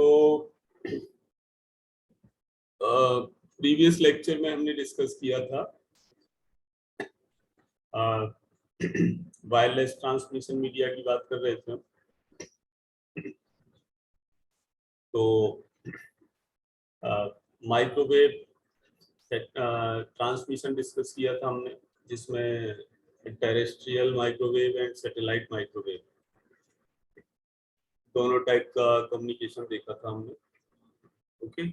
तो previous lecture में हमने डिस्कस किया था वायरलेस ट्रांसमिशन मीडिया की बात कर रहे थे हम। तो माइक्रोवेव ट्रांसमिशन डिस्कस किया था हमने, जिसमें terrestrial microwave and satellite microwave दोनों टाइप का कम्युनिकेशन देखा था हमने। ओके,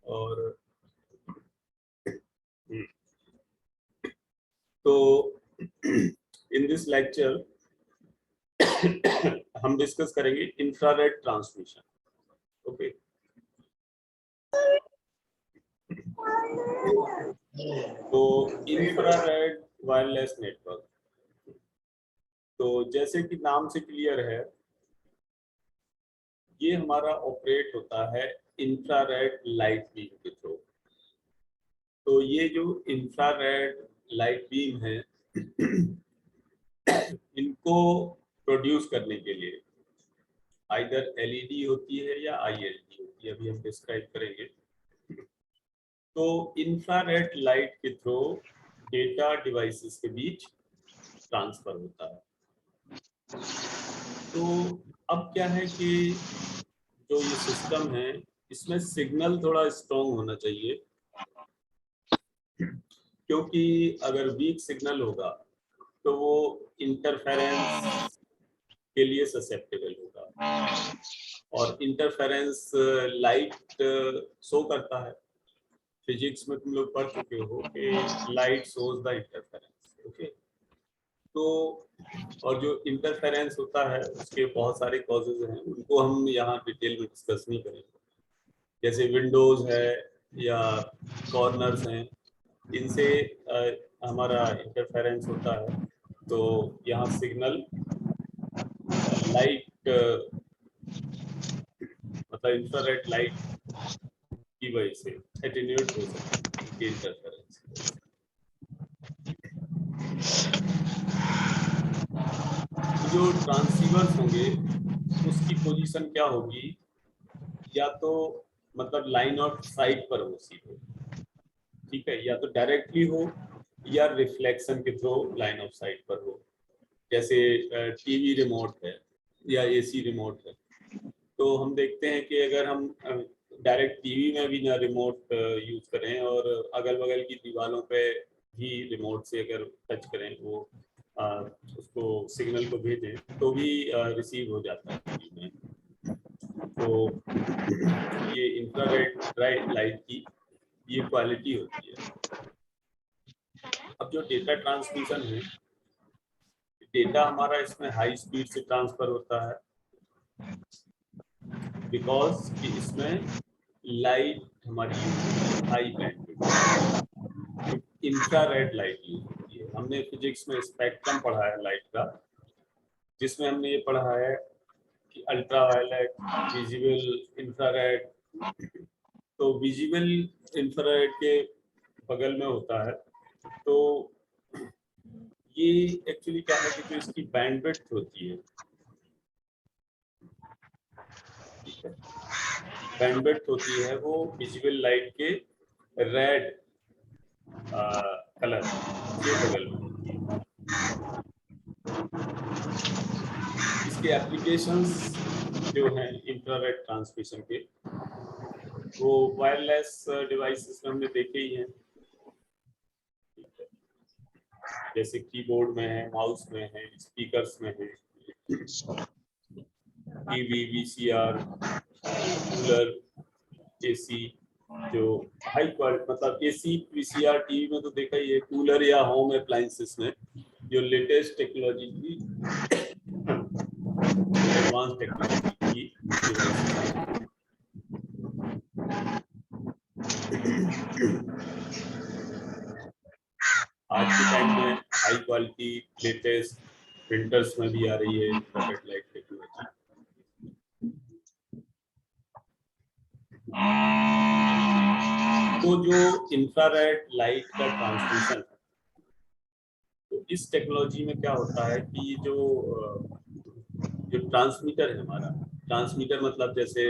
और तो इन दिस लेक्चर हम डिस्कस करेंगे इंफ्रारेड ट्रांसमिशन। ओके, तो इंफ्रारेड वायरलेस नेटवर्क, तो जैसे कि नाम से क्लियर है, ये हमारा ऑपरेट होता है इंफ्रारेड लाइट बीम के थ्रू। तो ये जो इंफ्रारेड लाइट बीम है इनको प्रोड्यूस करने के लिए आइदर एलईडी होती है या आईएलडी होती है, अभी हम डिस्क्राइब करेंगे। तो इंफ्रारेड लाइट के थ्रू डेटा डिवाइसेस के बीच ट्रांसफर होता है। तो अब क्या है कि जो ये सिस्टम है इसमें सिग्नल थोड़ा स्ट्रॉन्ग होना चाहिए, क्योंकि अगर वीक सिग्नल होगा तो वो इंटरफेरेंस के लिए ससेप्टेबल होगा, और इंटरफेरेंस लाइट शो करता है। फिजिक्स में तुम लोग पढ़ चुके हो कि light shows the interference. Okay, तो और जो इंटरफेरेंस होता है उसके बहुत सारे कॉजेज हैं, उनको हम यहाँ डिटेल में डिस्कस नहीं करेंगे। जैसे विंडोज है या कॉर्नर्स हैं, इनसे हमारा इंटरफेरेंस होता है। तो यहाँ सिग्नल लाइट मतलब इंफ्रारेड लाइट की वजह से एटेन्यूएट हो सकता है इंटरफेरेंस। जो ट्रांसीवर्स होंगे उसकी पोजीशन क्या होगी, या तो मतलब लाइन ऑफ साइट पर हो सीधे, ठीक है, या तो डायरेक्टली हो या रिफ्लेक्शन के थ्रू लाइन ऑफ साइट पर हो। जैसे टीवी रिमोट है या एसी रिमोट है, तो हम देखते हैं कि अगर हम डायरेक्ट टीवी में भी ना रिमोट यूज करें और अगल बगल की दीवारों पे भी रिमोट से अगर टच करें, वो उसको सिग्नल को भेजें, तो भी रिसीव हो जाता है टीवी में। तो ये इंफ्रारेड लाइट की ये क्वालिटी होती है। अब जो डेटा ट्रांसमिशन है, डेटा हमारा इसमें हाई स्पीड से ट्रांसफर होता है, बिकॉज कि इसमें लाइट हमारी high bandwidth infrared light use होती है। हमने फिजिक्स में स्पेक्ट्रम पढ़ा है लाइट का, जिसमें हमने ये पढ़ा है कि अल्ट्रावायलेट, विजिबल, इंफ्रारेड। तो विजिबल इंफ्रारेड के बगल में होता है। तो ये एक्चुअली क्या है कि जो इसकी बैंडविड्थ होती है, ठीक है, बैंडविड्थ होती है वो विजिबल लाइट के रेड कलर के बगल में होती है। इसके एप्लीकेशंस जो हैं इंफ्रारेड ट्रांसमिशन के, वो वायरलेस डिवाइसेस में हमने देखे ही हैं, जैसे कीबोर्ड में है, माउस में है, स्पीकर्स में है, टीवी, वीसीआर, कूलर, एसी, जो हाई क्वालिटी मतलब एसी, वीसीआर, टीवी में तो देखा ही है, कूलर या होम अप्लायंसेस में जो लेटेस्ट टेक्नोलॉजी की एडवांस टेक्नोलॉजी की आज के टाइम में हाई क्वालिटी लेटेस्ट प्रिंटर्स में भी आ रही है इंफ्रारेड लाइट टेक्नोलॉजी। तो जो इंफ्रारेड लाइट का ट्रांसमिशन है, तो इस टेक्नोलॉजी में क्या होता है कि जो ट्रांसमीटर है हमारा, ट्रांसमीटर मतलब जैसे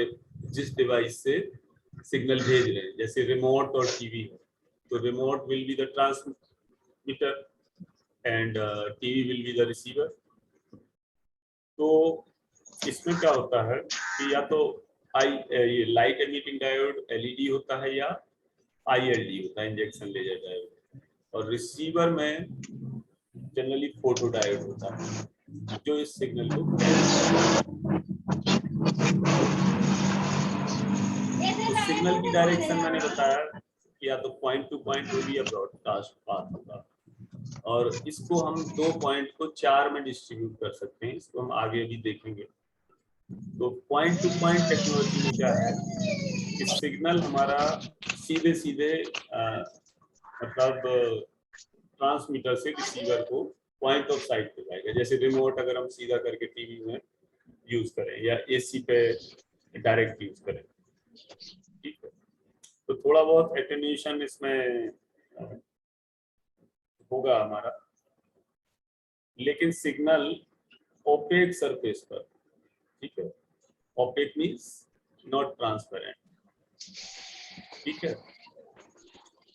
जिस डिवाइस से सिग्नल भेज रहे हैं, जैसे रिमोट और टीवी है, तो remote will be the transmitter and TV will be the receiver. तो इसमें क्या होता है कि या तो ये लाइट एमिटिंग डायोड एलईडी होता है या आईएलडी होता है, इंजेक्शन लेजर डायोड, और रिसीवर में जनरली फोटो डायोड होता है जो इस सिग्नल को सिग्नल की डायरेक्शन मैंने बताया कि या तो पॉइंट टू पॉइंट होगी या ब्रॉडकास्ट पाथ होगा, और इसको हम 2 पॉइंट को 4 में डिस्ट्रीब्यूट कर सकते हैं, इसको हम आगे भी देखेंगे। तो पॉइंट टू पॉइंट टेक्नोलॉजी में क्या है कि सिग्नल हमारा सीधे सीधे मतलब ट्रांसमीटर से रिसीवर को पॉइंट ऑफ साइट पे जाएगा, जैसे रिमोट अगर हम सीधा करके टीवी में यूज करें या एसी पे डायरेक्ट यूज करें, ठीक है। तो थोड़ा बहुत एटेन्यूएशन इसमें होगा हमारा, लेकिन सिग्नल ओपेक सरफेस पर, ठीक है, ओपेक मींस नॉट ट्रांसपेरेंट, ठीक है।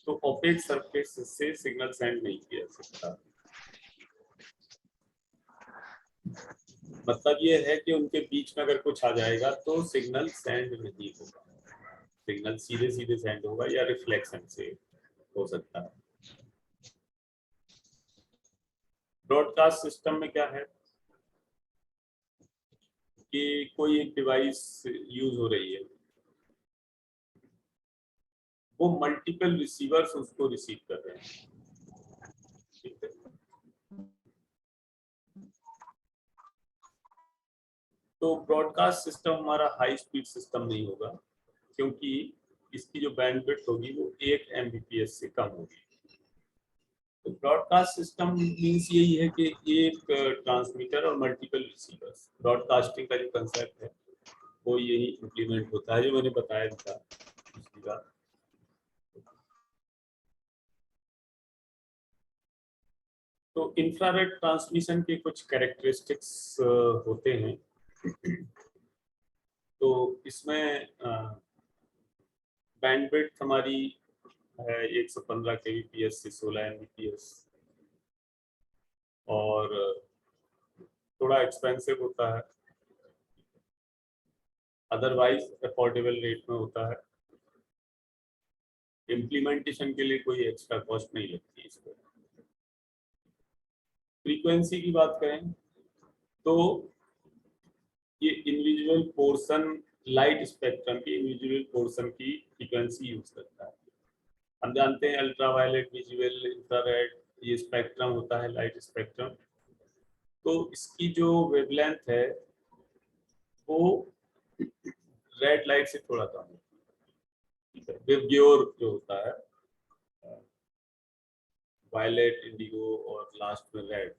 तो ओपेक सरफेस से सिग्नल सेंड नहीं किया सकता। मतलब ये है कि उनके बीच में अगर कुछ आ जाएगा तो सिग्नल सेंड नहीं होगा, सिग्नल सीधे सीधे सेंड होगा या रिफ्लेक्शन से हो सकता है। ब्रॉडकास्ट सिस्टम में क्या है कि कोई एक डिवाइस यूज हो रही है, वो मल्टीपल रिसीवर्स उसको रिसीव कर रहे हैं, ठीक है। तो ब्रॉडकास्ट सिस्टम हमारा हाई स्पीड सिस्टम नहीं होगा, क्योंकि इसकी जो बैंडविड्थ होगी वो 1 Mbps से कम होगी। तो ब्रॉडकास्ट सिस्टम मींस यही है कि एक ट्रांसमीटर और मल्टीपल रिसीवर्स, ब्रॉडकास्टिंग का जो कंसेप्ट है वो यही इम्प्लीमेंट होता है जो मैंने बताया था पिछली बार। तो इंफ्रारेड ट्रांसमिशन के कुछ कैरेक्टरिस्टिक्स होते हैं। तो इसमें बैंडविड्थ हमारी है 115 kbps से 16 Mbps, और थोड़ा एक्सपेंसिव होता है, अदरवाइज अफोर्डेबल रेट में होता है। इम्प्लीमेंटेशन के लिए कोई एक्स्ट्रा कॉस्ट नहीं लगती इस पर। फ्रीक्वेंसी की बात करें तो ये इंडिविजुअल पोर्शन, लाइट स्पेक्ट्रम की इंडिविजुअल पोर्शन की फ्रीक्वेंसी यूज करता है। हम जानते हैं अल्ट्रावायलेट, विजुअल, इंफ्रारेड, ये स्पेक्ट्रम होता है लाइट स्पेक्ट्रम। तो इसकी जो वेवलेंथ है वो रेड लाइट से थोड़ा कम है, ठीक है। वेवग्योर जो होता है, वायलेट, इंडिगो और लास्ट में रेड,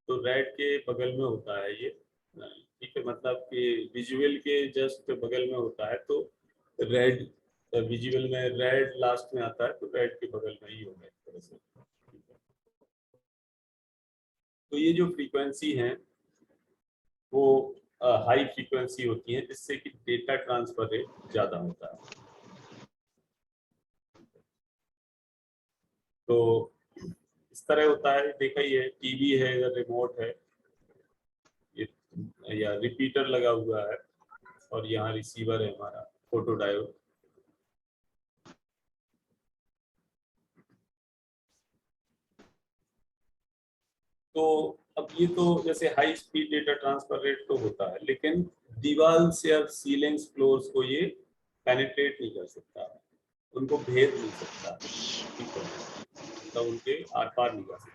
तो रेड के बगल में होता है ये, ठीक है। मतलब कि विजुअल के जस्ट बगल में होता है, तो रेड विजुअल में रेड लास्ट में आता है, तो रेड के बगल में ही होगा एक तरह से। तो ये जो फ्रीक्वेंसी है वो हाई फ्रीक्वेंसी होती है, जिससे कि डेटा ट्रांसफर रेट ज्यादा होता है। तो इस तरह होता है, देखा ही है, टीवी है या रिमोट है ये, या रिपीटर लगा हुआ है, और यहाँ रिसीवर है हमारा फोटो डायोड। तो अब ये तो जैसे high speed data transfer rate तो होता है, लेकिन दीवार से या सीलिंग्स फ्लोर्स को ये पेनिट्रेट नहीं कर सकता, उनको भेद नहीं सकता, ठीक है, तो उनके आर पार नहीं जा सकता।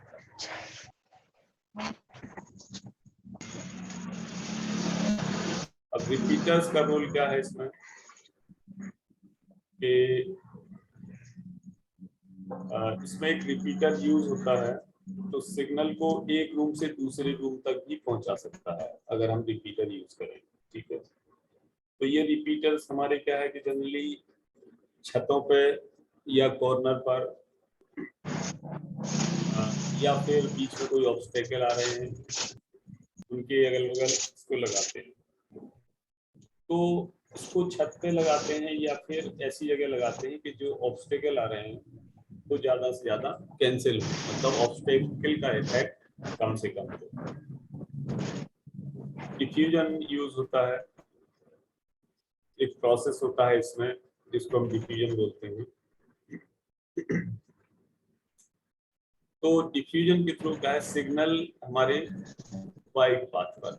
अब रिपीटर्स का रोल क्या है इसमें कि इसमें एक रिपीटर यूज होता है, तो सिग्नल को एक रूम से दूसरे रूम तक भी पहुंचा सकता है अगर हम रिपीटर यूज करें, ठीक है। तो ये रिपीटर्स हमारे क्या है कि जनरली छतों पे या कॉर्नर पर या फिर बीच में कोई ऑब्स्टेकल आ रहे हैं उनके अगल बगल इसको लगाते हैं। तो इसको छत पे लगाते हैं या फिर ऐसी जगह लगाते हैं कि जो ऑब्स्टेकल आ रहे हैं वो ज्यादा से ज्यादा कैंसिल हो, मतलब ऑब्स्टेकल का इफेक्ट कम से कम हो। डिफ्यूजन यूज होता है, एक प्रोसेस होता है इसमें जिसको हम डिफ्यूजन बोलते हैं। तो डिफ्यूजन के थ्रू क्या है, सिग्नल हमारे वाइड पाथ पर,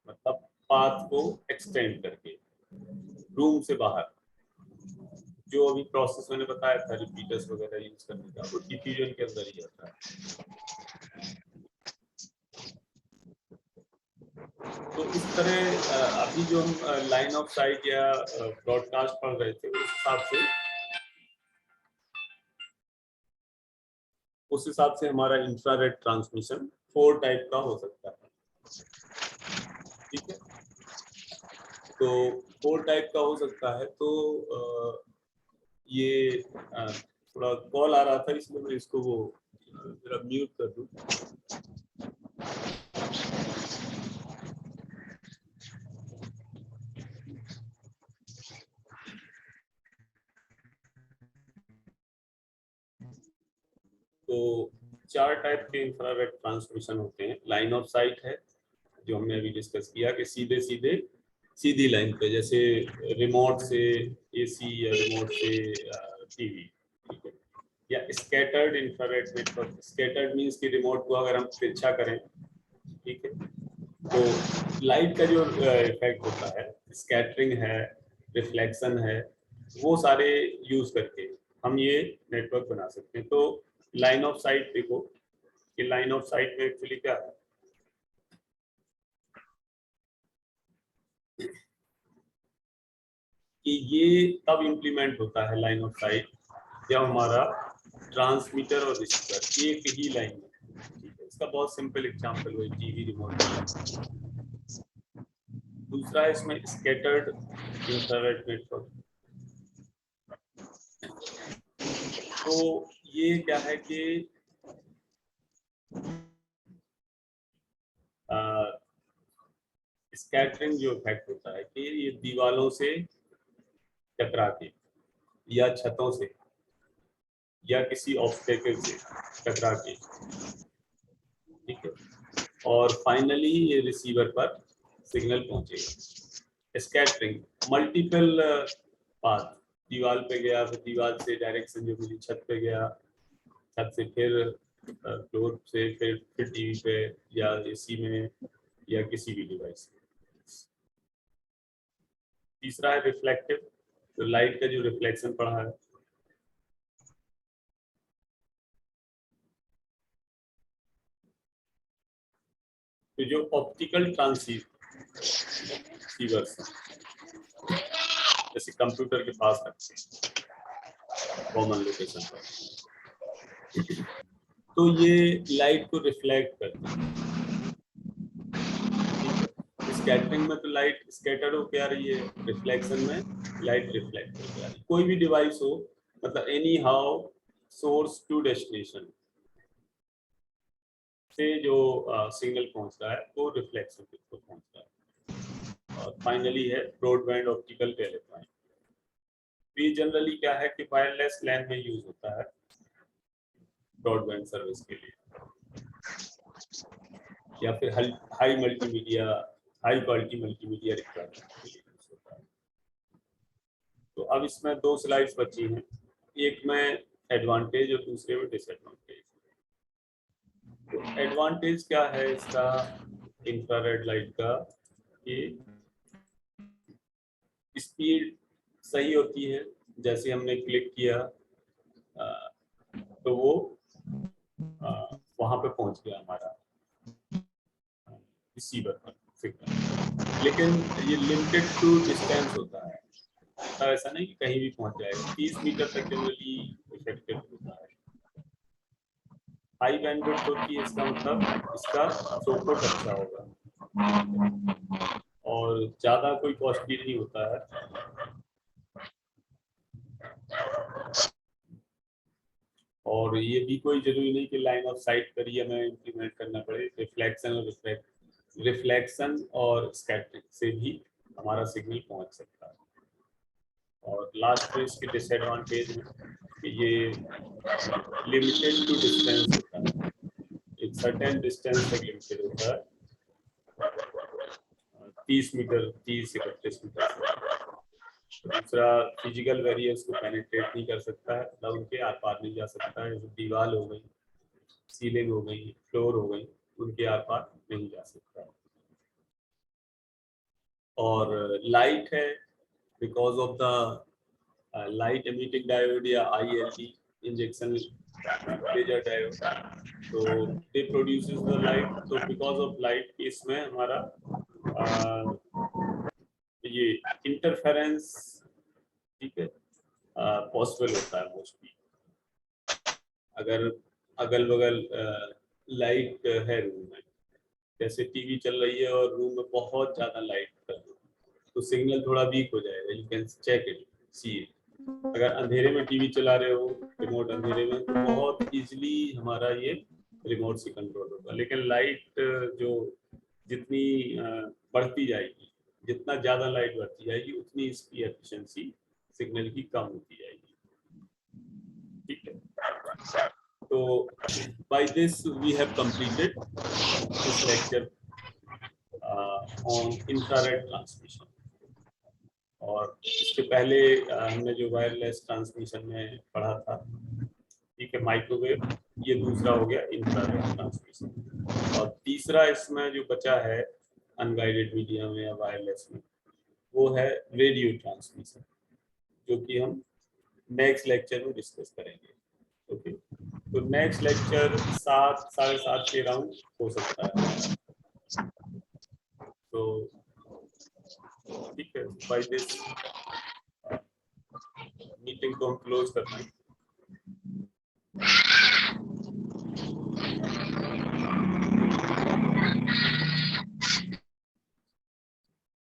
मतलब पाथ को एक्सटेंड करके रूम से बाहर, जो अभी प्रोसेस मैंने बताया था रिपीटर्स वगैरह यूज करने का, वो डिफ्यूजन के अंदर ही आता है। तो इस तरह अभी जो हम लाइन ऑफ साइट या ब्रॉडकास्ट पढ़ रहे थे उस हिसाब से हमारा इंफ्रारेड ट्रांसमिशन 4 टाइप का हो सकता है। ठीक है, तो 4 टाइप का हो सकता है। तो ये थोड़ा कॉल आ रहा था इसलिए मैं इसको वो जरा म्यूट कर दूं। तो 4 टाइप के इंफ्रारेड ट्रांसमिशन होते हैं। लाइन ऑफ साइट है जो हमने अभी डिस्कस किया कि सीधी लाइन पे, जैसे रिमोट से एसी या रिमोट से टीवी, ठीक है। या scattered infrared network, scattered means कि रिमोट को अगर हम तिरछा करें, ठीक है, तो लाइट का जो इफेक्ट होता है, स्कैटरिंग है, रिफ्लेक्शन है, वो सारे यूज करके हम ये नेटवर्क बना सकते हैं। तो लाइन ऑफ साइट देखो कि लाइन ऑफ साइट में एक्चुअली क्या है कि ये तब इम्प्लीमेंट होता है लाइन ऑफ साइट जब हमारा ट्रांसमीटर और रिसीवर एक ही लाइन में, ठीक है। इसका बहुत सिंपल एग्जांपल है टीवी रिमोट का। दूसरा है इसमें स्कैटर्ड इंफ्रारेड नेटवर्क। तो ये क्या है कि स्कैटरिंग जो इफेक्ट होता है कि ये दीवारों से टकरा के या छतों से या किसी ऑब्स्टेकल से टकरा के, ठीक है, और फाइनली ये रिसीवर पर सिग्नल पहुंचेगा। स्कैटरिंग मल्टीपल पाथ, दीवार पे गया, फिर दीवार से डायरेक्शन जो मिली छत पे गया, छत से फिर फ्लोर से फिर टीवी पे या एसी में या किसी भी डिवाइस में। तीसरा है रिफ्लेक्टिव, तो लाइट का जो रिफ्लेक्शन पड़ा है। तो जो ऑप्टिकल ट्रांसीवर्स जैसे कंप्यूटर के पास रखते हैं कॉमन लोकेशन पर, तो ये लाइट को रिफ्लेक्ट करते हैं। स्कैटरिंग में तो लाइट स्कैटर होके आ रही है, रिफ्लेक्शन में लाइट रिफ्लेक्ट होके आ रही है। कोई भी डिवाइस हो, मतलब any how source to destination से जो सिग्नल पहुंच रहा है वो रिफ्लेक्शन को पहुंच रहा है। और फाइनली है ब्रॉडबैंड ऑप्टिकल टेलीफोन। ये जनरली क्या है कि वायरलेस लैन में यूज होता है ब्रॉडबैंड सर्विस के लिए, या फिर high multimedia, high quality multimedia requirement के लिए यूज होता है। तो अब इसमें 2 स्लाइड्स बची हैं, एक में एडवांटेज और दूसरे में डिसएडवांटेज। तो एडवांटेज क्या है इसका इंफ्रारेड लाइट का कि स्पीड सही होती है, जैसे हमने क्लिक किया तो वो वहां पे पहुंच गया हमारा रिसीवर पर सिग्नल। लेकिन ये लिमिटेड टू डिस्टेंस होता है, तो ऐसा नहीं कि कहीं भी पहुंच जाएगा। 30 मीटर तक जनरली इफेक्टिव होता है। हाई बैंडविड्थ होती है, इसका मतलब इसका थ्रूपुट अच्छा होगा और ज्यादा कोई कॉस्टली नहीं होता है। और ये भी कोई जरूरी नहीं कि लाइन ऑफ साइट पर ही हमें इम्प्लीमेंट करना पड़े। रिफ्लेक्शन और स्कैटरिंग से भी हमारा सिग्नल पहुंच सकता है। और लास्ट में इसके डिसएडवांटेज में कि ये लिमिटेड टू डिस्टेंस होता है, एक सर्टेन डिस्टेंस तक लिमिटेड होता है, 30 मीटर 30-31 मीटर। दूसरा फिजिकल बैरियर्स को पेनिट्रेट नहीं कर सकता है, मतलब उनके आर पार नहीं जा सकता है, जैसे दीवार हो गई, सीलिंग हो गई, फ्लोर हो गई, उनके आर पार नहीं जा सकता है। और लाइट है, because of the light emitting diode या ILD इंजेक्शन लेजर डायोड, तो दे प्रोड्यूसेस द लाइट। तो बिकॉज ऑफ लाइट इसमें हमारा ये इंटरफेरेंस, ठीक है, पॉसिबल होता है मोस्टली। अगर अगल बगल लाइट है रूम में, जैसे टीवी चल रही है और रूम में बहुत ज्यादा लाइट है, तो सिग्नल थोड़ा वीक हो जाएगा, you can check it, see it. अगर अंधेरे में टीवी चला रहे हो, रिमोट अंधेरे में, तो बहुत इजीली हमारा ये रिमोट से कंट्रोल होगा। लेकिन लाइट जो जितनी बढ़ती जाएगी, जितना ज्यादा लाइट बढ़ती जाएगी, उतनी इसकी एफिशिएंसी सिग्नल की कम होती जाएगी, ठीक है। तो by this we have completed this lecture on infrared transmission. और इसके पहले हमने जो वायरलेस ट्रांसमिशन में पढ़ा था, ठीक है, माइक्रोवेव, ये दूसरा हो गया इंफ्रारेड ट्रांसमिशन। और तीसरा इसमें जो बचा है अनगाइडेड मीडिया में या वायरलेस में, वो है रेडियो ट्रांसमिशन, जो कि हम नेक्स्ट लेक्चर में डिस्कस करेंगे। ओके, तो नेक्स्ट लेक्चर 7 साढ़े 7 के अराउंड हो सकता है। तो ठीक है, बाय दिस मीटिंग को हम क्लोज करते हैं।